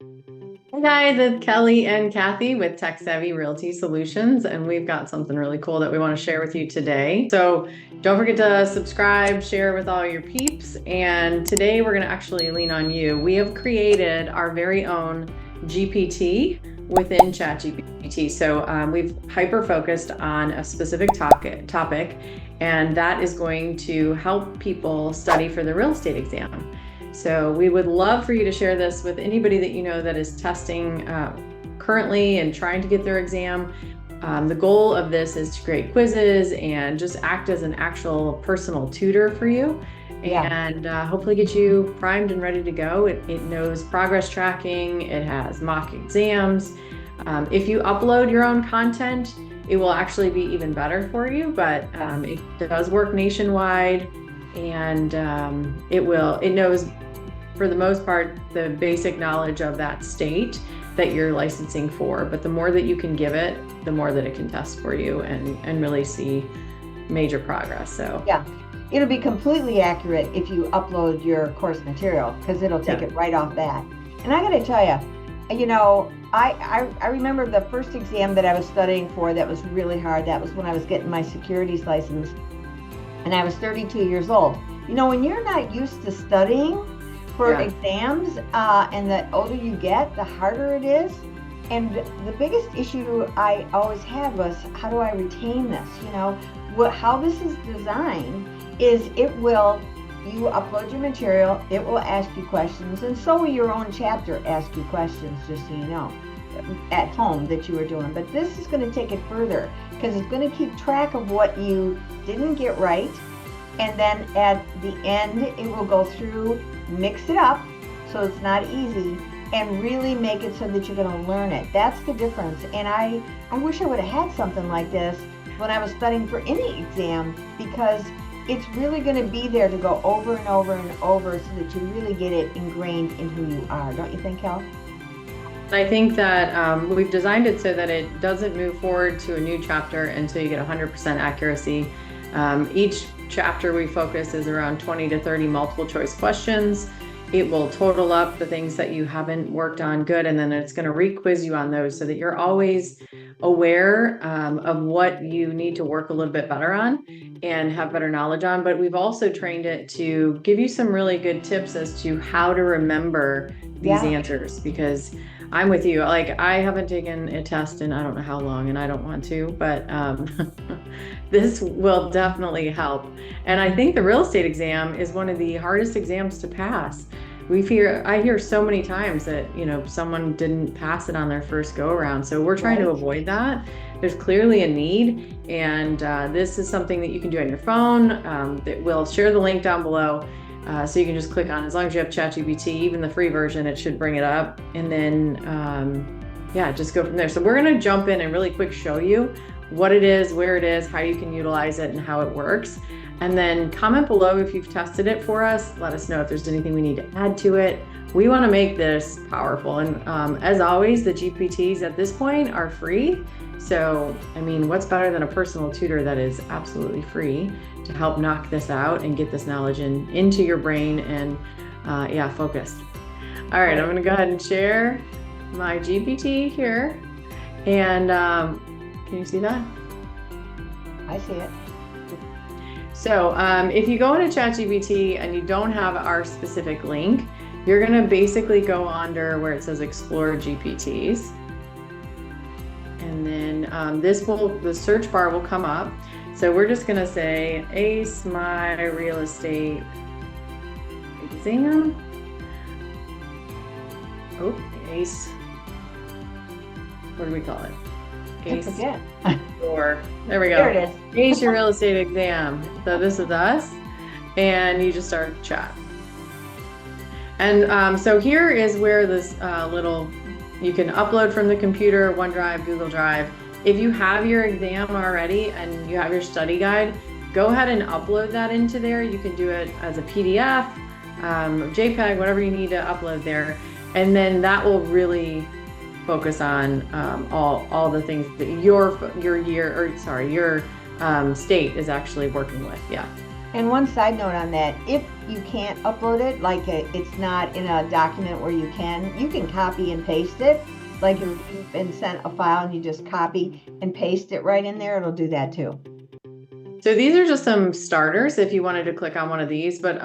Hey guys, it's Kelly and Kathy with Techy Realty Solutions, and we've got something really cool that we want to share with you today. So don't forget to subscribe, share with all your peeps, and today we're going to actually lean on you. We have created our very own GPT within ChatGPT. So we've hyper-focused on a specific topic, and that is going to help people study for the real estate exam. So we would love for you to share this with anybody that you know that is testing currently and trying to get their exam. The goal of this is to create quizzes and just act as an actual personal tutor for you, and hopefully get you primed and ready to go. It knows progress tracking. It has mock exams. If you upload your own content, it will actually be even better for you, but it does work nationwide, and it knows, for the most part, the basic knowledge of that state that you're licensing for. But the more that you can give it, the more that it can test for you and really see major progress. So yeah, it'll be completely accurate if you upload your course material, because it'll take it right off bat. And I got to tell you, I remember the first exam that I was studying for that was really hard. That was when I was getting my securities license, and I was 32 years old. When you're not used to studying for exams, and the older you get, the harder it is. And the biggest issue I always had was, how do I retain this? How this is designed is you upload your material, it will ask you questions, and so will your own chapter ask you questions, just so you know, at home that you are doing. But this is going to take it further, because it's going to keep track of what you didn't get right, and then at the end it will go through, mix it up so it's not easy, and really make it so that you're going to learn it. That's the difference. And I wish I would have had something like this when I was studying for any exam, because it's really going to be there to go over and over and over, so that you really get it ingrained in who you are. Don't you think, Kel? I think that we've designed it so that it doesn't move forward to a new chapter until you get 100% accuracy. Each chapter we focus is around 20 to 30 multiple choice questions. It will total up the things that you haven't worked on good, and then it's going to re-quiz you on those, so that you're always aware of what you need to work a little bit better on and have better knowledge on. But we've also trained it to give you some really good tips as to how to remember these answers, because I'm with you. Like, I haven't taken a test in I don't know how long, and I don't want to, but this will definitely help. And I think the real estate exam is one of the hardest exams to pass. I hear so many times that, someone didn't pass it on their first go around. So we're trying to avoid that. There's clearly a need, and this is something that you can do on your phone. That we'll share the link down below. So you can just click on, as long as you have ChatGPT, even the free version, it should bring it up. And then, just go from there. So we're going to jump in and really quick show you what it is, where it is, how you can utilize it, and how it works. And then comment below if you've tested it for us. Let us know if there's anything we need to add to it. We want to make this powerful. And as always, the GPTs at this point are free. So, what's better than a personal tutor that is absolutely free to help knock this out and get this knowledge into your brain and, focused. All right, I'm going to go ahead and share my GPT here. And can you see that? I see it. So if you go into ChatGPT and you don't have our specific link, you're going to basically go under where it says Explore GPTs. And then the search bar will come up. So we're just going to say Ace My Real Estate Exam. Oh, Ace. What do we call it? Ace. Or there we go. There it is. Ace Your Real Estate Exam. So this is us, and you just start chat. And so here is where this you can upload from the computer, OneDrive, Google Drive. If you have your exam already and you have your study guide, go ahead and upload that into there. You can do it as a PDF, JPEG, whatever you need to upload there. And then that will really focus on all the things that your state is actually working with. Yeah. And one side note on that, if you can't upload it, like it's not in a document where you can copy and paste it. Like if you've been sent a file and you just copy and paste it right in there, it'll do that too. So these are just some starters if you wanted to click on one of these, but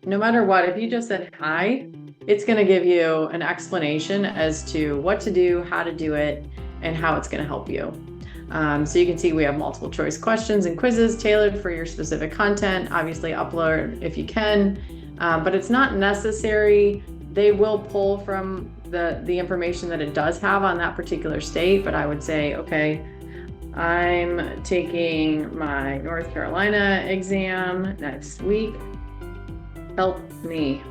no matter what, if you just said hi, it's going to give you an explanation as to what to do, how to do it, and how it's going to help you. So you can see we have multiple choice questions and quizzes tailored for your specific content. Obviously upload if you can, but it's not necessary. They will pull from the information that it does have on that particular state, but I would say, okay, I'm taking my North Carolina exam next week. Help me.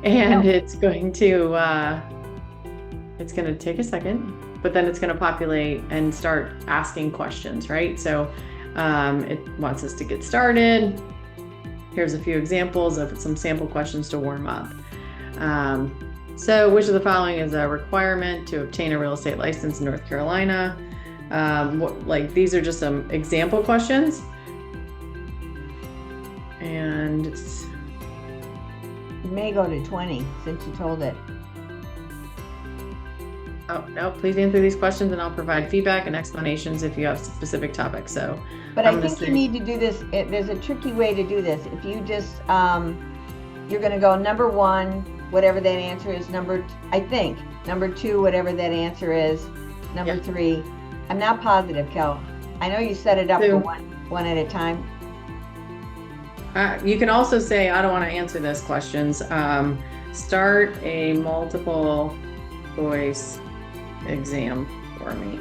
And it's going to take a second, but then it's going to populate and start asking questions, right? So it wants us to get started. Here's a few examples of some sample questions to warm up. So which of the following is a requirement to obtain a real estate license in North Carolina? These are just some example questions. And it may go to 20 since you told it. Oh, no, please answer these questions and I'll provide feedback and explanations if you have specific topics. So, but I think you need to do this. There's a tricky way to do this. If you just, you're going to go number 1, whatever that answer is, number 2, whatever that answer is, number 3. I'm not positive, Kel. I know you set it up for one at a time. You can also say, I don't want to answer this questions. Start a multiple choice exam for me.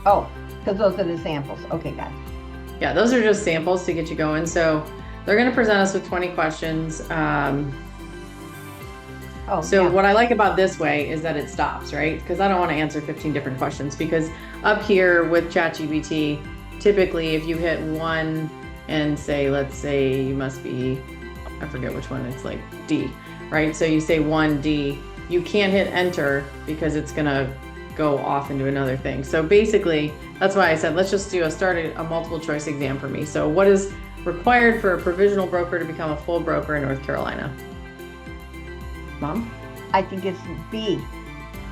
Oh, because those are the samples. Okay, got it. Yeah, those are just samples to get you going. So they're going to present us with 20 questions. What I like about this way is that it stops, right? Because I don't want to answer 15 different questions, because up here with ChatGPT, typically if you hit 1 and say, let's say you must be, I forget which one, it's like D, right? So you say 1D, you can't hit enter because it's going to go off into another thing. So basically, that's why I said, let's just do a multiple choice exam for me. So what is required for a provisional broker to become a full broker in North Carolina? Mom? I think it's B.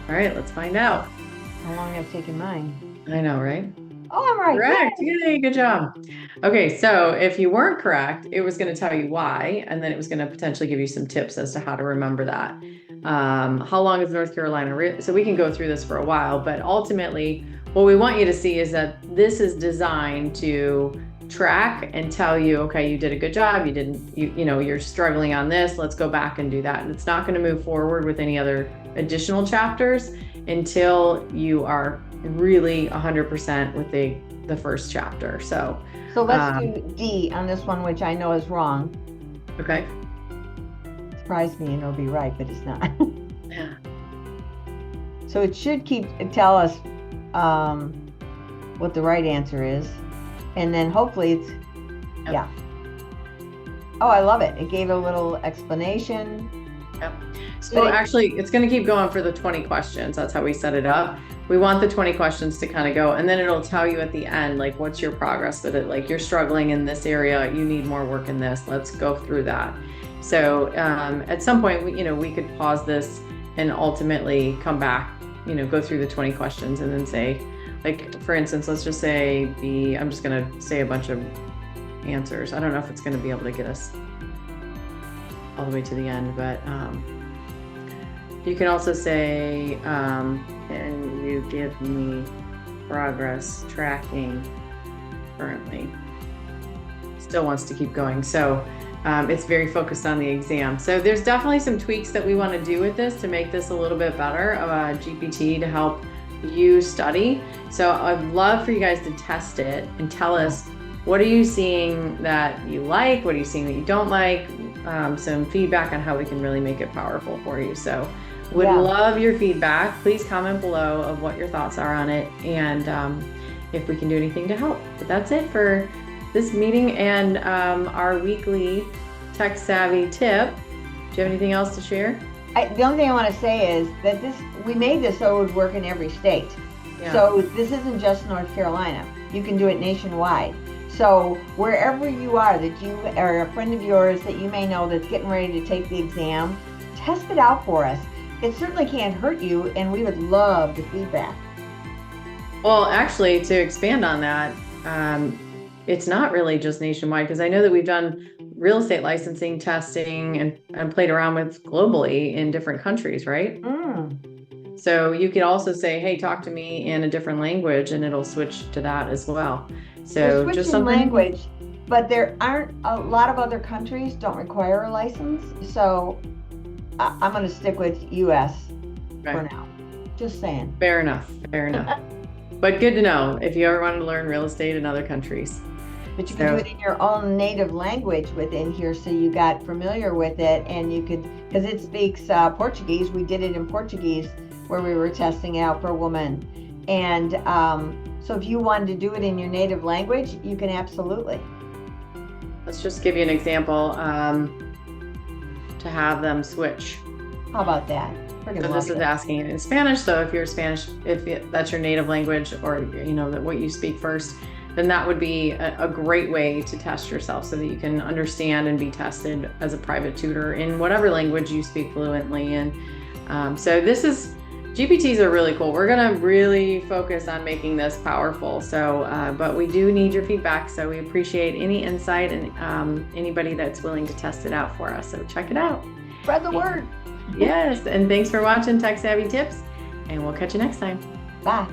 All right, let's find out. How long I've taken mine? I know, right? Oh, I'm right. Correct. Yay, good job. Okay, so if you weren't correct, it was going to tell you why, and then it was going to potentially give you some tips as to how to remember that. How long is North Carolina? So we can go through this for a while, but ultimately, what we want you to see is that this is designed to track and tell you, okay, you did a good job. You're struggling on this. Let's go back and do that. And it's not going to move forward with any other additional chapters until you are really 100% with the first chapter. So let's do D on this one, which I know is wrong. Okay. Surprise me and it'll be right, but it's not. Yeah. So it should tell us what the right answer is. And then hopefully it's, yeah. Oh, I love it. It gave a little explanation. Yep. So actually, it's going to keep going for the 20 questions. That's how we set it up. We want the 20 questions to kind of go, and then it'll tell you at the end, like, what's your progress with it? Like, you're struggling in this area. You need more work in this. Let's go through that. So at some point, we could pause this and ultimately come back, go through the 20 questions and then say, like, for instance, let's just say I'm just going to say a bunch of answers. I don't know if it's going to be able to get us all the way to the end, but you can also say, can you give me progress tracking currently? Still wants to keep going. So it's very focused on the exam. So there's definitely some tweaks that we want to do with this to make this a little bit better of a GPT to help you study. So I'd love for you guys to test it and tell us, what are you seeing that you like? What are you seeing that you don't like? Some feedback on how we can really make it powerful for you. So would love your feedback. Please comment below of what your thoughts are on it and if we can do anything to help. But that's it for this meeting and our weekly tech savvy tip. Do you have anything else to share? The only thing I want to say is that we made this so it would work in every state. Yeah. So this isn't just North Carolina. You can do it nationwide. So wherever you are, that you or a friend of yours that you may know that's getting ready to take the exam, test it out for us. It certainly can't hurt you, and we would love the feedback. Well, actually, to expand on that, it's not really just nationwide, because I know that we've done real estate licensing testing and played around with globally in different countries, right? So you could also say, hey, talk to me in a different language, and it'll switch to that as well. So They're just switching something. language, but there aren't a lot of other countries don't require a license. So I'm going to stick with US for now. Just saying. Fair enough. Fair enough. But good to know if you ever want to learn real estate in other countries. But you can do it in your own native language within here, so you got familiar with it, and you could, because it speaks Portuguese. We did it in Portuguese where we were testing it out for a woman. And so if you wanted to do it in your native language, you can absolutely. Let's just give you an example to have them switch. How about that? So this is asking it in Spanish. So if you're Spanish, that's your native language, or what you speak first, then that would be a great way to test yourself, so that you can understand and be tested as a private tutor in whatever language you speak fluently in. So GPTs are really cool. We're gonna really focus on making this powerful. So, but we do need your feedback. So we appreciate any insight and anybody that's willing to test it out for us. So check it out. Spread the word. Yes, and thanks for watching Tech Savvy Tips, and we'll catch you next time. Bye.